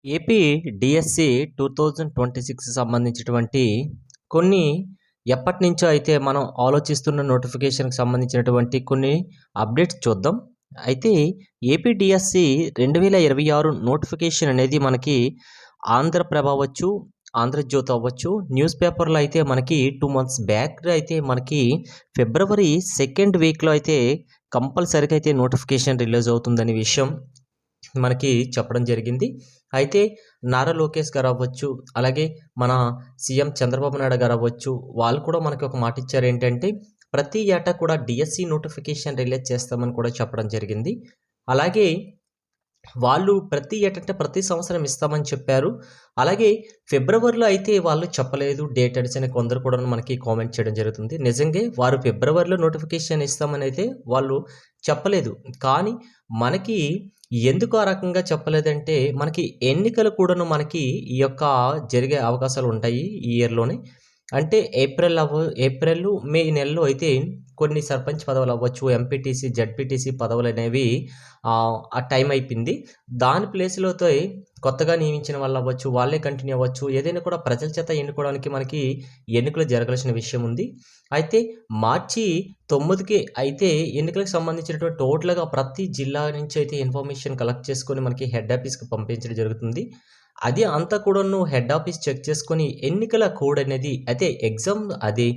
AP DSC 2026 సంబంధించినటువంటి కొన్ని ఎప్పటినుంచో అయితే మనం ఆలోచిస్తున్న నోటిఫికేషన్‌కి సంబంధించినటువంటి కొన్ని అప్డేట్స్ చూద్దాం. అయితే ఏపీ డిఎస్సి 2026 నోటిఫికేషన్ అనేది మనకి ఆంధ్రప్రభ అవ్వచ్చు, ఆంధ్రజ్యోతి అవ్వచ్చు, న్యూస్ పేపర్‌లో అయితే మనకి 2 మంత్స్ బ్యాక్ అయితే మనకి ఫిబ్రవరి సెకండ్ వీక్‌లో అయితే కంపల్సరీగా అయితే నోటిఫికేషన్ రిలీజ్ అవుతుందనే విషయం మనకి చెప్పడం జరిగింది. అయితే నారా లోకేష్ గారు అవ్వచ్చు, అలాగే మన సీఎం చంద్రబాబు నాయుడు గారు అవ్వచ్చు, వాళ్ళు కూడా మనకి ఒక మాట ఇచ్చారు. ఏంటంటే ప్రతి ఏటా కూడా డిఎస్సి నోటిఫికేషన్ రిలీజ్ చేస్తామని కూడా చెప్పడం జరిగింది. అలాగే వాళ్ళు ప్రతి సంవత్సరం ఇస్తామని చెప్పారు. అలాగే ఫిబ్రవరిలో అయితే వాళ్ళు చెప్పలేదు డేట్ అని కొందరు కూడా మనకి కామెంట్ చేయడం జరుగుతుంది. నిజంగే వారు ఫిబ్రవరిలో నోటిఫికేషన్ ఇస్తామని అయితే వాళ్ళు చెప్పలేదు. కానీ మనకి ఎందుకు ఆ రకంగా చెప్పలేదంటే మనకి ఎన్నికలు కూడాను మనకి ఈ యొక్క జరిగే అవకాశాలు ఉంటాయి ఈ ఇయర్‌లోనే. అంటే ఏప్రిల్, మే నెలలో అయితే కొన్ని సర్పంచ్ పదవులు అవ్వచ్చు, ఎంపీటీసీ, జడ్పీటీసీ పదవులనేవి ఆ టైం అయిపోయింది. దాని ప్లేస్‌లోతో కొత్తగా నియమించిన వాళ్ళు అవ్వచ్చు, వాళ్ళే కంటిన్యూ అవ్వచ్చు. ఏదైనా కూడా ప్రజల చేత ఎన్నుకోవడానికి మనకి ఎన్నికలు జరగాల్సిన విషయం ఉంది. అయితే మార్చి 9కి అయితే ఎన్నికలకు సంబంధించినటువంటి టోటల్‌గా ప్రతి జిల్లా నుంచి అయితే ఇన్ఫర్మేషన్ కలెక్ట్ చేసుకొని మనకి హెడ్ ఆఫీస్‌కి పంపించడం జరుగుతుంది. అది అంతా కూడాను హెడ్ ఆఫీస్ చెక్ చేసుకొని ఎన్నికల కోడ్ అనేది అయితే ఎగ్జామ్ అది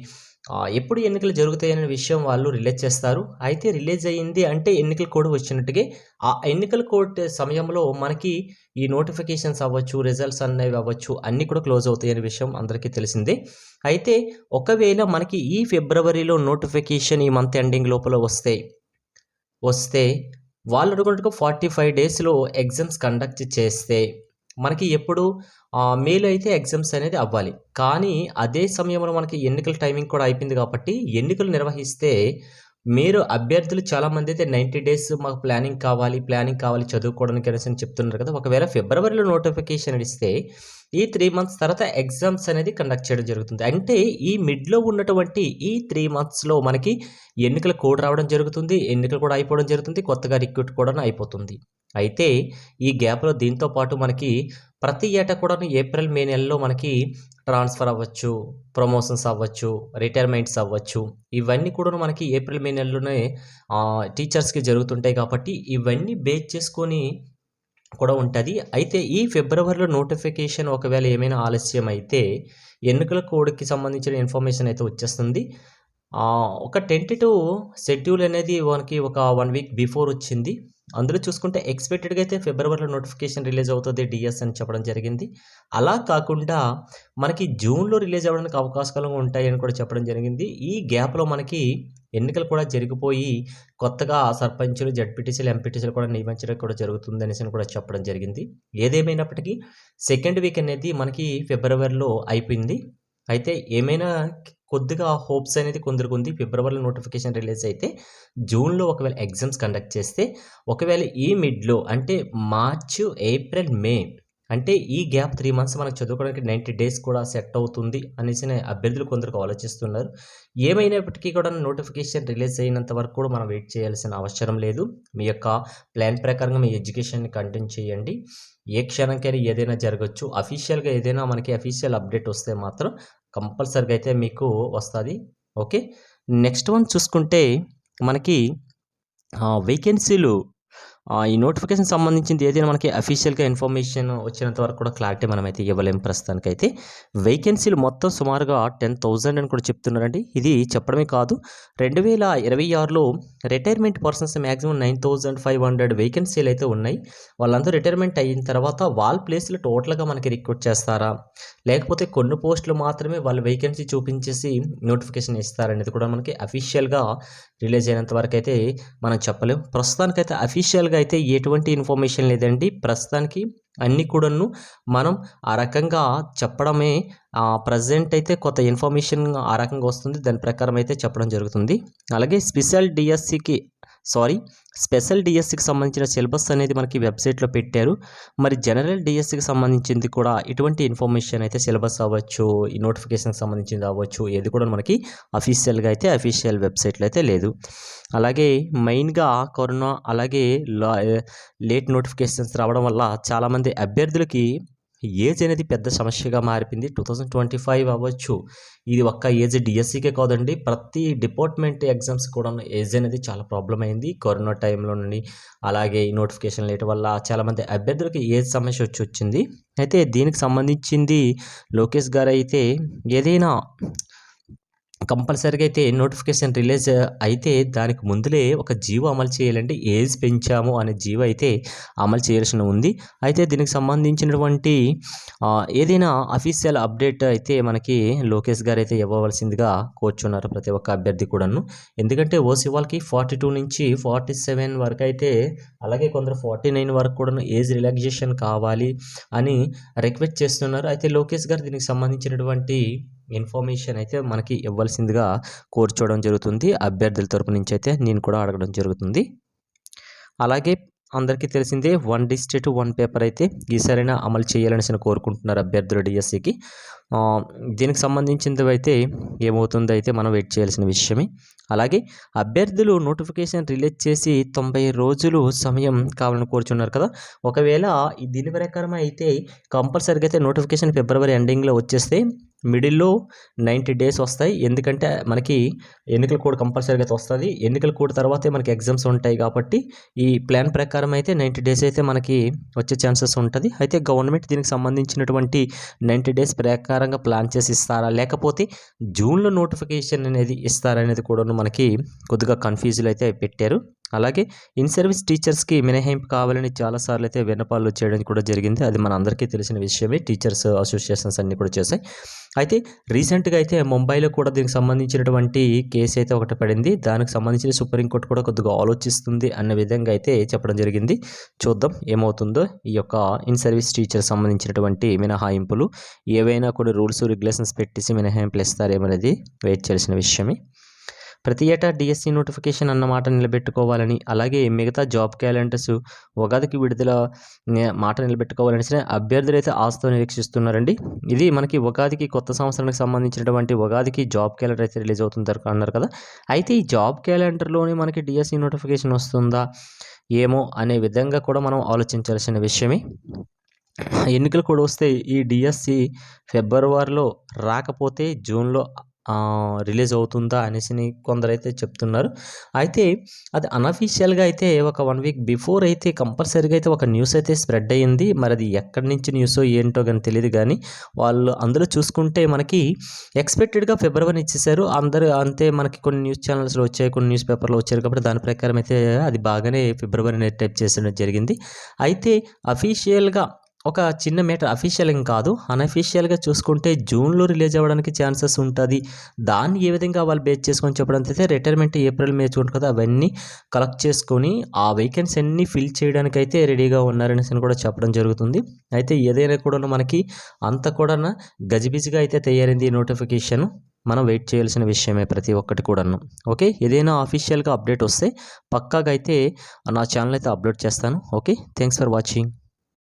ఎప్పుడు ఎన్నికలు జరుగుతాయనే విషయం వాళ్ళు రిలీజ్ చేస్తారు. అయితే రిలీజ్ అయ్యింది అంటే ఎన్నికల కోడ్ వచ్చినట్టుగే. ఆ ఎన్నికల కోడ్ సమయంలో మనకి ఈ నోటిఫికేషన్స్ అవ్వచ్చు, రిజల్ట్స్ అనేవి అవ్వచ్చు, అన్నీ కూడా క్లోజ్ అవుతాయనే విషయం అందరికీ తెలిసిందే. అయితే ఒకవేళ మనకి ఈ ఫిబ్రవరిలో నోటిఫికేషన్ ఈ మంత్ ఎండింగ్ లోపల వస్తే వాళ్ళు అనుకున్నట్టుగా 45 డేస్‌లో ఎగ్జామ్స్ కండక్ట్ చేస్తే మనకి ఎప్పుడు మేలో అయితే ఎగ్జామ్స్ అనేది అవ్వాలి. కానీ అదే సమయంలో మనకి ఎన్నికల టైమింగ్ కూడా అయిపోయింది కాబట్టి ఎన్నికలు నిర్వహిస్తే అభ్యర్థులు చాలామంది అయితే 90 డేస్ మాకు ప్లానింగ్ కావాలి చదువుకోవడానికి అనేసి చెప్తున్నారు కదా! ఒకవేళ ఫిబ్రవరిలో నోటిఫికేషన్ ఇస్తే ఈ 3 మంత్స్ తర్వాత ఎగ్జామ్స్ అనేది కండక్ట్ చేయడం జరుగుతుంది. అంటే ఈ మిడ్‌లో ఉన్నటువంటి ఈ 3 మంత్స్‌లో మనకి ఎన్నికల కోడ్ రావడం జరుగుతుంది. ఎన్నికలు కూడా అయిపోవడం జరుగుతుంది. కొత్తగా రిక్రూట్ కూడా అయిపోతుంది. అయితే ఈ గ్యాప్‌లో దీంతో పాటు మనకి ప్రతి ఏటా కూడాను ఏప్రిల్, మే నెలలో మనకి ట్రాన్స్‌ఫర్ అవ్వచ్చు, ప్రమోషన్స్ అవ్వచ్చు, రిటైర్మెంట్స్ అవ్వచ్చు. ఇవన్నీ కూడాను మనకి ఏప్రిల్, మే నెలలోనే టీచర్స్‌కి జరుగుతుంటాయి కాబట్టి ఇవన్నీ బేస్ చేసుకొని కూడా ఉంటది. అయితే ఈ ఫిబ్రవరిలో నోటిఫికేషన్ ఒకవేళ ఏమైనా ఆలస్యం అయితే ఎన్నికల కోడ్‌కి సంబంధించిన ఇన్ఫర్మేషన్ అయితే వచ్చేస్తుంది. ఒక టెంటేటివ్ షెడ్యూల్ అనేది మనకి ఒక 1 వీక్ బిఫోర్ వచ్చింది. అందులో చూసుకుంటే ఎక్స్‌పెక్టెడ్‌గా అయితే ఫిబ్రవరిలో నోటిఫికేషన్ రిలీజ్ అవుతది డిఎస్ అని చెప్పడం జరిగింది. అలా కాకుండా మనకి జూన్‌లో రిలీజ్ అవ్వడానికి అవకాశాలు ఉంటాయని కూడా చెప్పడం జరిగింది. ఈ గ్యాప్‌లో మనకి ఎన్నికలు కూడా జరిగిపోయి కొత్తగా సర్పంచులు, జడ్పీటీసీలు, ఎంపీటీసీలు కూడా నియమించడం కూడా జరుగుతుందనేసి కూడా చెప్పడం జరిగింది. ఏదేమైనప్పటికీ సెకండ్ వీక్ అనేది మనకి ఫిబ్రవరిలో అయిపోయింది. అయితే ఏమైనా కొద్దిగా హోప్స్ అనేది కొందరికుంది. ఫిబ్రవరిలో నోటిఫికేషన్ రిలీజ్ అయితే జూన్‌లో ఒకవేళ ఎగ్జామ్స్ కండక్ట్ చేస్తే ఒకవేళ ఈ మిడ్‌లో అంటే మార్చ్, ఏప్రిల్, మే అంటే ఈ గ్యాప్ 3 మంత్స్ మనం చదువుకోవడానికి 90 డేస్ కూడా సెట్ అవుతుంది అనేసి అభ్యర్థులు కొందరు ఆలోచిస్తున్నారు. ఏమైనప్పటికీ కూడా నోటిఫికేషన్ రిలీజ్ అయినంత వరకు కూడా మనం వెయిట్ చేయాల్సిన అవసరం లేదు. మీ యొక్క ప్లాన్ ప్రకారంగా మీ ఎడ్యుకేషన్‌ని కంటిన్యూ చేయండి. ఏ క్షణంకైనా ఏదైనా జరగొచ్చు. అఫీషియల్‌గా ఏదైనా మనకి అఫీషియల్ అప్డేట్ వస్తే మాత్రం కంపల్సరీగా అయితే మీకు వస్తది. ఓకే. నెక్స్ట్ వన్ చూసుకుంటే మనకి వేకెన్సీలు ఈ నోటిఫికేషన్ సంబంధించింది ఏదైనా మనకి అఫీషియల్‌గా ఇన్ఫర్మేషన్ వచ్చినంత వరకు కూడా క్లారిటీ మనమైతే ఇవ్వలేము ప్రస్తుతానికైతే. వేకెన్సీలు మొత్తం సుమారుగా 10,000 అని కూడా చెప్తున్నారండి. ఇది చెప్పడమే కాదు 2026లో రిటైర్మెంట్ పర్సన్స్ మాక్సిమం 9,500 వేకెన్సీలు అయితే ఉన్నాయి. వాళ్ళందరూ రిటైర్మెంట్ అయిన తర్వాత వాళ్ళ ప్లేస్‌లో టోటల్‌గా మనకి రిక్రూట్ చేస్తారా? లేకపోతే కొన్ని పోస్టులు మాత్రమే వాళ్ళు వేకెన్సీ చూపించేసి నోటిఫికేషన్ ఇస్తారనేది కూడా మనకి అఫీషియల్‌గా రిలీజ్ అయినంత వరకైతే మనం చెప్పలేం. ప్రస్తుతానికైతే అఫీషియల్‌గా అయితే ఎటువంటి ఇన్ఫర్మేషన్ లేదండి. ప్రస్తుతానికి అన్నీ కూడాను మనం ఆ రకంగా చెప్పడమే ప్రెజెంట్ అయితే కొత్త ఇన్ఫర్మేషన్ ఆ రకంగా వస్తుంది. దాని ప్రకారం అయితే చెప్పడం జరుగుతుంది. అలాగే స్పెషల్ డిఎస్సికి స్పెషల్ డిఎస్సికి సంబంధించిన సిలబస్ అనేది మనకి వెబ్సైట్లో పెట్టారు. మరి జనరల్ డిఎస్సికి సంబంధించింది కూడా ఇటువంటి ఇన్ఫర్మేషన్ అయితే సిలబస్ అవ్వచ్చు, ఈ నోటిఫికేషన్కి సంబంధించింది అవ్వచ్చు, ఏది కూడా మనకి అఫీషియల్గా అయితే అఫీషియల్ వెబ్సైట్లో అయితే లేదు. అలాగే మెయిన్గా కరోనా అలాగే లేట్ నోటిఫికేషన్స్ రావడం వల్ల చాలామంది అభ్యర్థులకి ఏజ్ అనేది పెద్ద సమస్యగా మారిపోయింది. 2025 అవ్వచ్చు, ఇది ఒక్క ఏజ్ డిఎస్సికే కాదండి, ప్రతి డిపార్ట్మెంట్ ఎగ్జామ్స్ కూడా ఏజ్ అనేది చాలా ప్రాబ్లం అయింది కరోనా టైంలో నుండి. అలాగే ఈ నోటిఫికేషన్ లేట్ వల్ల చాలామంది అభ్యర్థులకి ఏజ్ సమస్య వచ్చింది. అయితే దీనికి సంబంధించింది లోకేష్ గారు అయితే ఏదైనా కంపల్సరీగా అయితే నోటిఫికేషన్ రిలీజ్ అయితే దానికి ముందులే ఒక జీవో అమలు చేయాలండి. ఏజ్ పెంచాము అనే జీవో అయితే అమలు చేయాల్సి ఉంది. అయితే దీనికి సంబంధించినటువంటి ఏదైనా అఫీషియల్ అప్డేట్ అయితే మనకి లోకేష్ గారు అయితే ఇవ్వవలసిందిగా కోరుచున్నారు ప్రతి ఒక్క అభ్యర్థి కూడాను. ఎందుకంటే ఓసీ వాళ్ళకి 42 నుంచి 47 వరకు అయితే, అలాగే కొందరు 49 వరకు కూడాను ఏజ్ రిలాక్సేషన్ కావాలి అని రిక్వెస్ట్ చేస్తున్నారు. అయితే లోకేష్ గారు దీనికి సంబంధించినటువంటి ఇన్ఫర్మేషన్ అయితే మనకి ఇవ్వాల్సిందిగా కోరుకోవడం జరుగుతుంది. అభ్యర్థుల తరపు నుంచి అయితే నేను కూడా అడగడం జరుగుతుంది. అలాగే అందరికీ తెలిసిందే, 1 డిస్ట్రిక్ట్ 1 పేపర్ అయితే ఈసారైనా అమలు చేయాలని కోరుకుంటున్నారు అభ్యర్థులు డిఎస్సికి. దీనికి సంబంధించినవి అయితే ఏమవుతుందో అయితే మనం వెయిట్ చేయాల్సిన విషయమే. అలాగే అభ్యర్థులు నోటిఫికేషన్ రిలీజ్ చేసి 90 రోజులు సమయం కావాలని కోరుచున్నారు కదా. ఒకవేళ దీని ప్రకారం అయితే కంపల్సరీగా అయితే నోటిఫికేషన్ ఫిబ్రవరి ఎండింగ్లో వచ్చేస్తే మిడిల్లో 90 డేస్ వస్తాయి. ఎందుకంటే మనకి ఎన్నికల కోడ్ కంపల్సరీగా అయితే వస్తుంది. ఎన్నికల కోడ్ తర్వాతే మనకి ఎగ్జామ్స్ ఉంటాయి కాబట్టి ఈ ప్లాన్ ప్రకారం అయితే 90 డేస్ అయితే మనకి వచ్చే ఛాన్సెస్ ఉంటుంది. అయితే గవర్నమెంట్ దీనికి సంబంధించినటువంటి 90 డేస్ ప్రకారంగా ప్లాన్ చేసి ఇస్తారా, లేకపోతే జూన్లో నోటిఫికేషన్ అనేది ఇస్తారా అనేది కూడా మనకి కొద్దిగా కన్ఫ్యూజులు అయితే పెట్టారు. అలాగే ఇన్ సర్వీస్ టీచర్స్కి మినహాయింపు కావాలని చాలాసార్లు అయితే విన్నపాలు చేయడం కూడా జరిగింది. అది మన అందరికీ తెలిసిన విషయమే. టీచర్స్ అసోసియేషన్స్ అన్నీ కూడా చేశాయి. అయితే రీసెంట్గా అయితే ముంబైలో కూడా దీనికి సంబంధించినటువంటి కేసు అయితే ఒకటి పడింది. దానికి సంబంధించిన సుప్రీంకోర్టు కూడా కొద్దిగా ఆలోచిస్తుంది అన్న విధంగా అయితే చెప్పడం జరిగింది. చూద్దాం ఏమవుతుందో. ఈ యొక్క ఇన్ సర్వీస్ టీచర్ సంబంధించినటువంటి మినహాయింపులు ఏవైనా కొన్ని రూల్స్ రెగ్యులేషన్స్ పెట్టేసి మినహాయింపులు ఇస్తారేమనేది వెయిట్ చేయాల్సిన విషయమే. ప్రతి ఏటా డిఎస్సి నోటిఫికేషన్ అన్నమాట నిలబెట్టుకోవాలని, అలాగే మిగతా జాబ్ క్యాలెండర్స్ ఉగాదికి విడుదల మాట నిలబెట్టుకోవాలని అభ్యర్థులు అయితే ఆశతో నిరీక్షిస్తున్నారండి. ఇది మనకి ఉగాదికి కొత్త సంవత్సరానికి సంబంధించినటువంటి ఉగాదికి జాబ్ క్యాలెండర్ అయితే రిలీజ్ అవుతుంది అన్నారు కదా. అయితే ఈ జాబ్ క్యాలెండర్లోనే మనకి డిఎస్సి నోటిఫికేషన్ వస్తుందా ఏమో అనే విధంగా కూడా మనం ఆలోచించాల్సిన విషయమే. ఎన్నికలు కూడా వస్తే ఈ డిఎస్సి ఫిబ్రవరిలో రాకపోతే జూన్లో రిలీజ్ అవుతుందా అనేసి కొందరైతే చెప్తున్నారు. అయితే అది అన్అఫీషియల్గా అయితే ఒక 1 వీక్ బిఫోర్ అయితే కంపల్సరీగా అయితే ఒక న్యూస్ అయితే స్ప్రెడ్ అయ్యింది. మరి అది ఎక్కడి నుంచి న్యూసో ఏంటో కానీ తెలియదు. కానీ వాళ్ళు అందులో చూసుకుంటే మనకి ఎక్స్పెక్టెడ్గా ఫిబ్రవరి ఇచ్చేసారు అందరూ. అంతే మనకి కొన్ని న్యూస్ ఛానల్స్లో వచ్చాయి, కొన్ని న్యూస్ పేపర్లో వచ్చారు కాబట్టి దాని ప్రకారం అయితే అది బాగానే ఫిబ్రవరి టైప్ చేసడం జరిగింది. అయితే అఫీషియల్గా ఒక చిన్న మ్యాటర్, అఫీషియల్ ఏం కాదు, అన్అఫీషియల్గా చూసుకుంటే జూన్లో రిలీజ్ అవ్వడానికి ఛాన్సెస్ ఉంటుంది. దాన్ని ఏ విధంగా వాళ్ళు బేస్ చేసుకొని చెప్పడానికి అయితే రిటైర్మెంట్ ఏప్రిల్ మే చూడండి కదా, అవన్నీ కలెక్ట్ చేసుకొని ఆ వేకెన్సీ అన్నీ ఫిల్ చేయడానికి అయితే రెడీగా ఉన్నారనేసి కూడా చెప్పడం జరుగుతుంది. అయితే ఏదైనా కూడా మనకి అంత కూడా గజిబిజిగా అయితే తయారైంది ఈ నోటిఫికేషన్. మనం వెయిట్ చేయాల్సిన విషయమే ప్రతి ఒక్కటి కూడాను. ఓకే, ఏదైనా అఫీషియల్గా అప్డేట్ వస్తే పక్కాగా అయితే నా ఛానల్ అయితే అప్లోడ్ చేస్తాను. Okay, thanks for watching.